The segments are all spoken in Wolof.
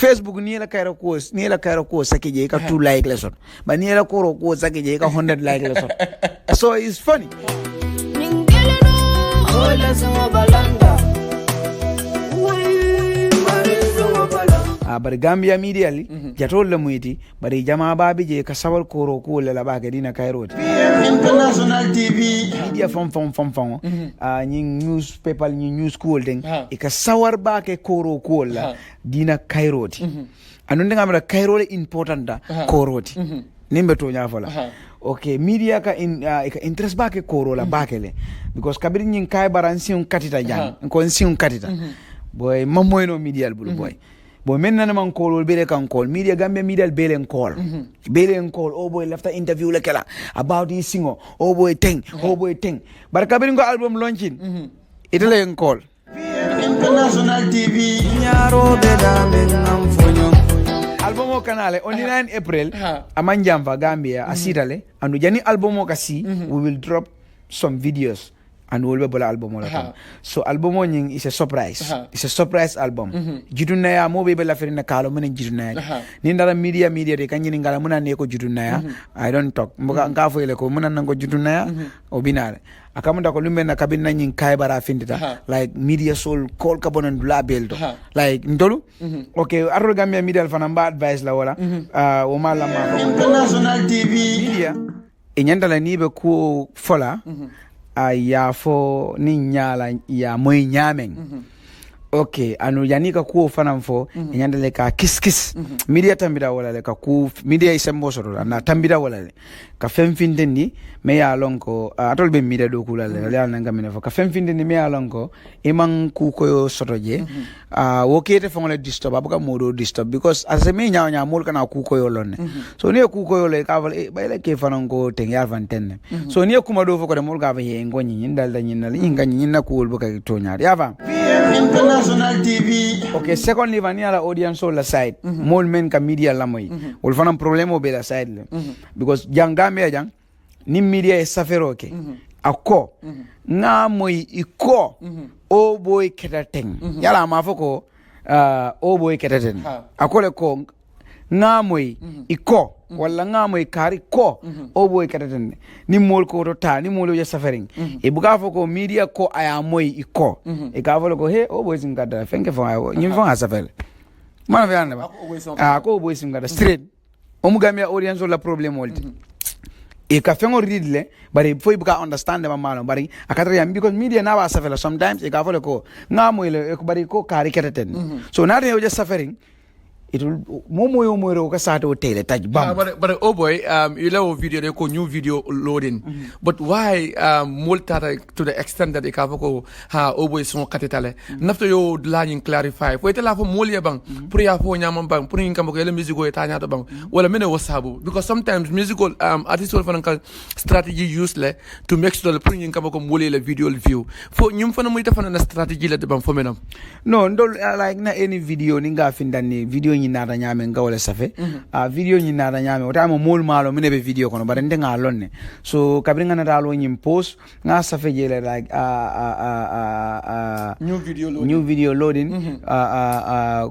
Facebook ni la kairo ko sakije ka 2 like lesson but ni la ko sakije ka 100 like lesson so it's funny but Gambia media li jatol la muyti bari jama babi je ka sawal koro ko la ba ga dina kairoti international tv media fam ni newspaper ni news ko den e ka sawar ba ke koro ko la dina kairoti anu ndanga mara kairole important da koroti nimbe to nyafola okay media ka interest ba ke koro la ba kele because kabiri nyin kay baransi un katita jang ko un katita boy mamoyno media bulu boy boy men nana man call bele kan call media Gambia media bele call oh boy left interview la kala about this singo oh boy thing bar kabiri ngo album launching itale en call international tv nyaro be da men am fonyo album o kanale on 9 April amanjamva Gambia asitale anu jani album o kasi we will drop some videos and we'll be album so album on is a surprise it's a surprise album jiduna ya mo be la ferina kalo mun jiduna ya ni ndara media de kanyi ngala mun ne ko jiduna ya I don't talk mboga ngafo ile ko mun nan ko jiduna ya obinare akamunda ko lumbe na kabin nan kay bara findita like media soul call kabonan dula beldo like ndolu okay arol Gambia media fana ba advice la wala o mala ma international tv media e nyandala ni be ko fola ya fo ni nyala ya moy nyamen okay anu yanika ku fanam fo nyandale ka kiss media tambida wala le ka ku media isembo soro na tambida wala le ka femfindendi me ya lonko atol be media do kula le le nanga mine fo ka femfindendi me ya lonko imang ku ko sotoje wokete fo ngole disturb abuka modo disturb because as me nya mol kana ku ko yolone so ne ku ko yole ka wala bay le ke fanan ko ten ya vantenne so ne kuma do fo ko de mol ga ba ye ngoni nyindal da nyinal inga nyinna ku wol buka to nyaar ya fa international tv okay secondly vania la audience on la side mol men ka media la moy wol fanam problème o be la side le because jangame jang ni media e safero ke akko nga moy iko o boy ketaten yala ma foko o boy ketaten akole ko nga moy iko wala nga moy kari ko o boy ketaten ni mol ko to ta ni mol yo suffering e buga foko media ko aya moy iko e ka folo ko he o boy singada fenke fo ni fo asafel man ve ande ba ko boy singada straight o mu Gambia audience la problem wolti e ka fengo ridle bari foi buka understand ma malo bari akatra yam because media na ba safela sometimes e ka folo ko nga moy le e ko bari ko kari ketaten so na yo just suffering it will momo ka sato tele taj bam but oh boy you love video they ko new video loading but why multa to the extent that they ka ko oh boy son katitale nafto yo lañin clarify fo tela fo molia bang pour ya fo nyamam bang pour ngam ko ele musico e tanya to bang wala mene wasabu because sometimes musical artists will find strategy useless to make sure pour ngam ko molia le video view fo nyum fana muy tafana na strategy la de bang fo menam no ndol like na any video ni nga findani video ni nada nyame ngawle safe video ni nada nyame wata mo mol malo mine be video kono bare ndenga lonne so kabri nga nada lo nyim post nga safe jele like new video loading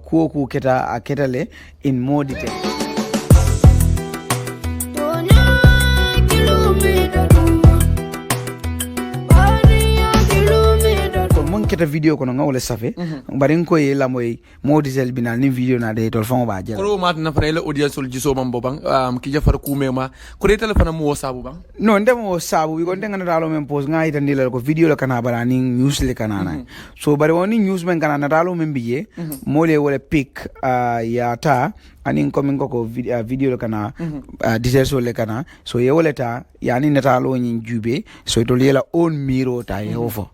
ku keta aketale in more detail mon keta video kono ngawle safe bari ko ye la moy modisel binal ni video na de tol famo ba jel ko mat na fere le audience ol jiso mam bobang ki jafar ku mema ko de telephone mo sabu bang no ndem mo sabu wi ko ndenga na dalo men post ngai tan dilal ko video la kana bara ni news le kana na so bari woni news men kana na dalo men biye mo le wala pick ya ta anin komin ko video le kana details le kana so ye wala ta yani natalo nyin jube so to lela on miro ta ye ofo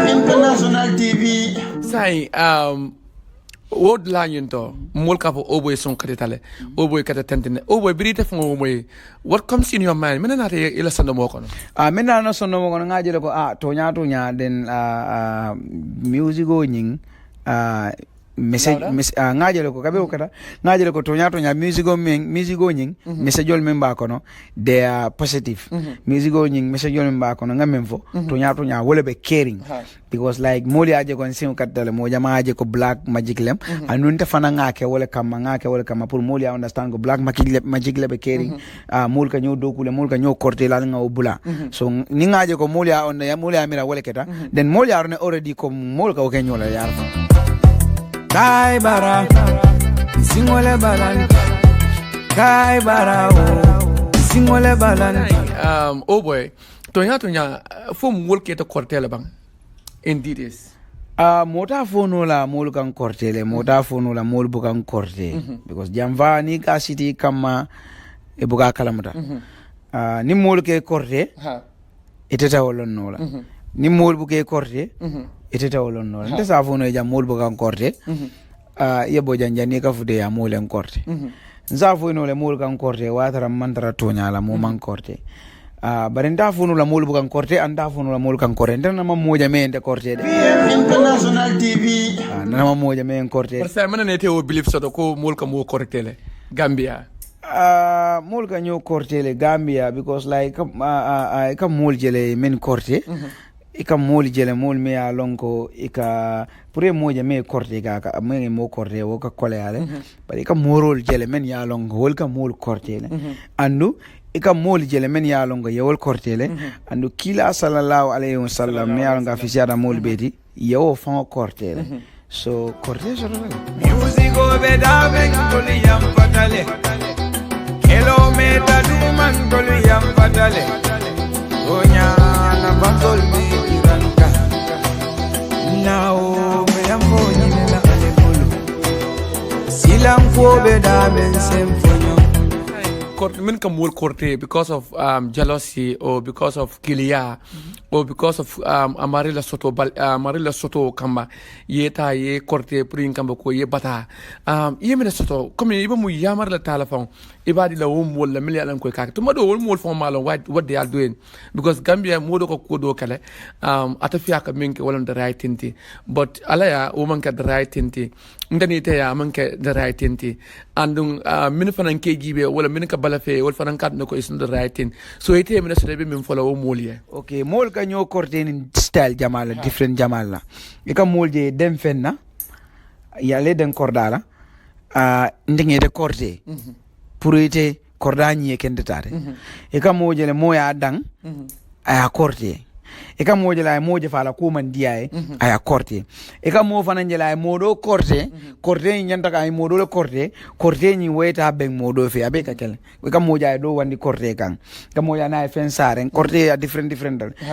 international tv sai wod la nyunto mol ka fo oboy son kretale oboy kata tentene oboy brite fo oboy what comes in your mind mena te ila sando mo kono mena no sando mo kono ngaje ko to nya den music go nyin message ngajele ko kabe okata ngajele ko tonya music o nying message ol memba kono they are positive music o nying message ol memba kono ngamen fo tonya wole be caring because like moli aje ko nsim katale mo jama aje ko black magic lem anun ta fana ngake wole kama pour moli understand ko black magic lem be caring mol ka nyo dokule mol ka nyo korte la nga obula so ni ngaje ko moli on ya moli amira wole keta then moli arne already ko mol ka o kenyola yar Kai bara, singole balan. Kai bara, singole balan. Oh boy, tonya, from work at a cortele bang. Indeed is. Mota fono la mol kan cortele, mota fono la mol bukan corte. Because jamva ni ka city kama e buka kalamuta. Ni mol ke corte, eteta wolon nola. Ni mol buke corte. Iteta wolon no nda sa fono ja mol bukan korte yebo janjani ka fude ya mol en korte nza fono le mol kan korte watara mantara tonya la mo man korte bare nda fono la mol bukan korte anda fono la mol kan korte nda ma moja me ende korte de international tv na ma moja me en korte parce que manane te o believe so ko mol ka mo korte le Gambia mol ka nyo korte le Gambia because like ka mol jele men korte ika moli jele mol me alonko ika pure moja me korte ka me mo korte wo ka kole ale bari ika morol jele men ya longo wol ka mol korte le andu ika moli jele men ya longo ye wol korte le andu kila sallallahu alayhi wasallam me alonga afisiada mol beti ye wo fon korte le so korte so music go be da ben koli yam patale kelo me da du man koli yam patale onya na batol now me am going na alebolo silam ko be da men semfonyo men come more korte because of jealousy or because of kilia or because of amarilla soto kamba yeta ye korte prin kamba ko ye bata ye men soto comme iba mu yamar la telefon ibadi la wom wala mili alan ko kak to modo wol mol fon malon what they are doing because Gambia modo ko do kale atafia ka minke wala the right thing but alaya woman ka the right thing ndani te ya man ka the right thing andung min fanan ke gibe wala min ka balafe wala fanan kat nako is the right thing so ite min so be min follow mol ye okay mol ka nyo korte ni style jamal different jamal la e ka mol je dem fenna ya le den kordala ndinge de korte pour ite kordani e kendetare e ka mojele moya dang aya korte e ka mojela ay moje fala ko man diaye aya korte e ka mo fana njela ay modo korte korte nyanta ka ay modo le korte ni weta ben modo fe abe ka kel e ka moja ay do wandi korte kan ka moja na ay fen saren korte a different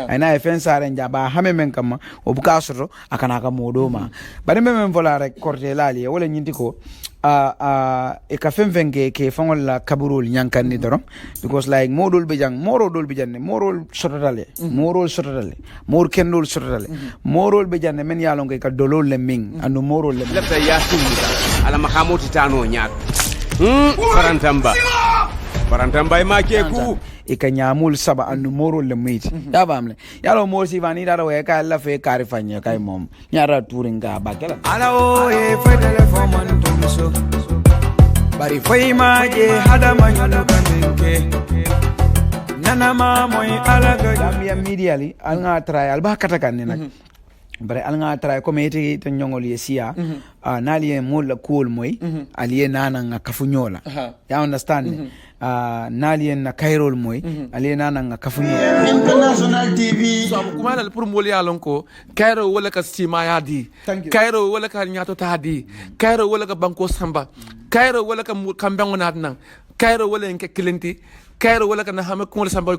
ay na ay fen saren jaba hame men kama o buka soto akana ka modo ma bari men vola rek korte lali wala nyinti ko e ka fen ke fangol la kaburul nyankan ni dorom because like modol be jang morol sotale mor kendol sotale morol be janne men yalon ke ka dolol le ming anu morol le labda ya sunita ala mahamoti tano nyak farantamba e make ku e ka nyamul saba anu morol le miti ya bamle yalo mor si vani dara we ka la fe kari fanya kay mom nyara turinga bakela ala o e fe telefon man to so bari foi maje hada manyo kanke nana ma moy alaga Gambian media li al nga try al ba katakan ni nak bare al nga try community to nyongol yesia nali mol la cool moy aliye nana nga kafunyola ya understand nali na kairol moy aliye nana nga kafunyola international tv so kuma la pour mol ya lonko kairo wala ka sima ya di kairo wala ka nyato ta di kairo wala ka banko samba kairo wala ka kambango natna kairo wala nke kilenti kairo wala kana hame ko samba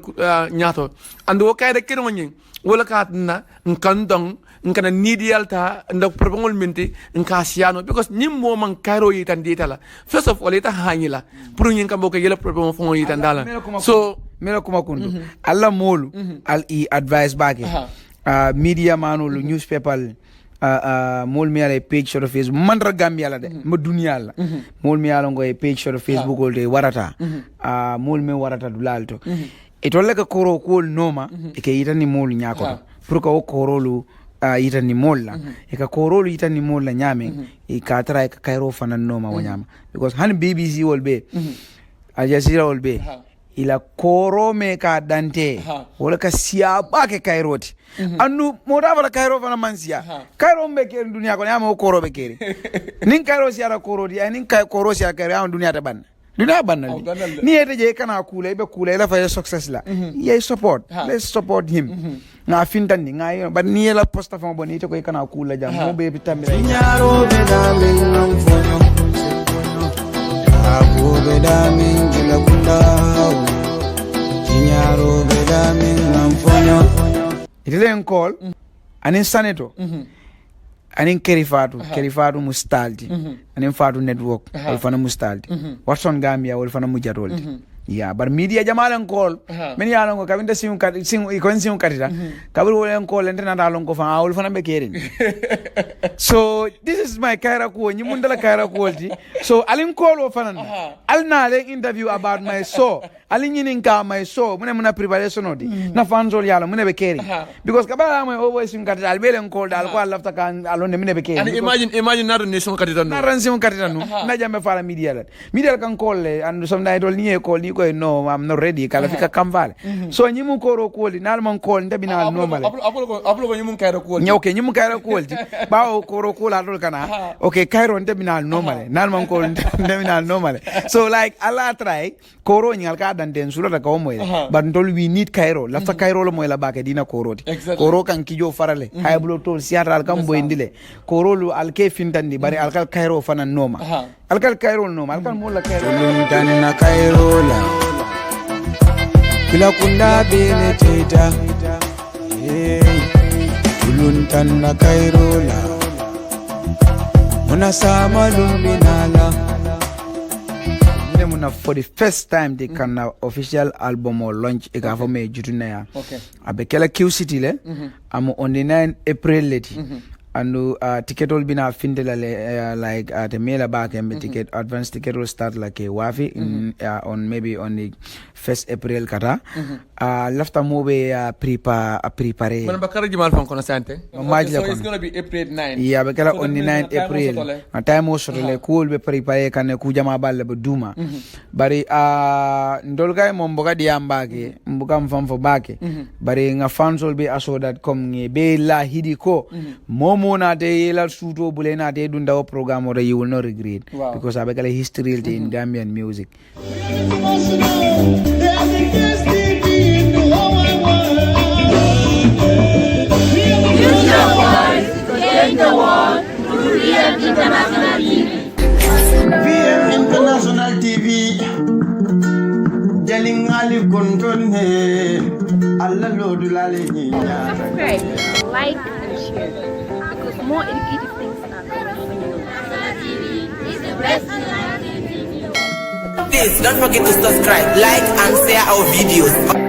nyato ando kairo kino nyin wala ka na nkandong nkana nidialta ndok propongol minti nkasiano because nyim mo man kairo yitan ditala first of all ita hanyila pour nyin kambo ko yela propong fon yitan dala so melo kuma kundu alla molu al e advice bage media manul newspaper mol mi ala page sur Facebook mandra Gambia la de ma dunya la mol mi ala ngoy page sur Facebook ol de warata mol mi warata dulalto e to leka koro ko noma e ke yitani mol nyako pour ko korolu itani molla e ka korolu itani molla nyame e ka tara e ka kairo fana noma wanyama because han BBC wol be Al Jazeera wol be ila koro me ka dante wala ka siya ba ke kairoti annu moda bala kairo fana mansiya kairo be ke dunia ko nyama koro be kere nin kairo siya ra koro di nin kay koro siya kairo am dunia ta ban dunia banal ni ete je kana kula be kula ila fa success la ye support let's support him nga fintan ni nga ba ni la posta fa boni te ko kana kula jam mo be bitamira nyaro be da min nam fonyo abu be da min gila kunda nyaro be da min nam fonyo itelen call anin saneto anin kerifatu mustaldi anin fatu network wal fana mustaldi watson Gambia wal fana mujatoldi ya bar media jamalan call men ya longo kabinda sim ikon sim katita kabul wolen call entena dalon ko fa wal fana be kerin so this is my kaira ko ni mundala kaira ko walti so alin call o fana alna le interview about my show alin yin ka my show muna preparation odi na fanzol yala muna be kerin because kabala my always sim katita albelen call dal ko lafta kan alon muna be kerin and imagine na ration katita no na ration katita no na jamme fala media kan call le and some night ol ni call ni ko no I'm not ready kala fika kamvale so nyimu koro koli nal man call ndabina normal aplo ko nyimu kairo koli okay nyimu kairo koli bawo koro kola dol kana okay kairo ndabina normal nal man call ndabina normal so like ala try koro nyal ka dan den sula ka omoy but ndol we need kairo lafta kairo lo moy la bake dina koro koro kan kijo farale hay bulo tol siatal kam boy ndile koro lu alke fintandi bari alkal kairo fana noma alkal kairo noma alkal mola kairo dan na kairo la kila kunda bele teta uluntan na kairola muna sama luminala muna for the first time they can official album or launch e ka for me jutuna ya abekela Q City le am on the 9 April leti and ticket will be na findela like the mail back and ticket advance ticket will start like a wafi in on maybe on the 1st April kata lafta mobe prepare man bakara jimal fon kono sante so it's going to be April 9 yeah bekala on the 9 April a time o sotole cool be prepare kan ku jama balle be duma bari ndolga mo mboga diambage mbuga mfamfo bake bari nga fansol be aso.com nge be la hidi ko mona te yela suto bulena te dunda o program or you will not regret because abekala history in Gambian music VM International TV Jaling Ali Kontone Allah Lodu Lale Subscribe, like and share because more educative things are coming for you. Please don't forget to subscribe, like and share our videos.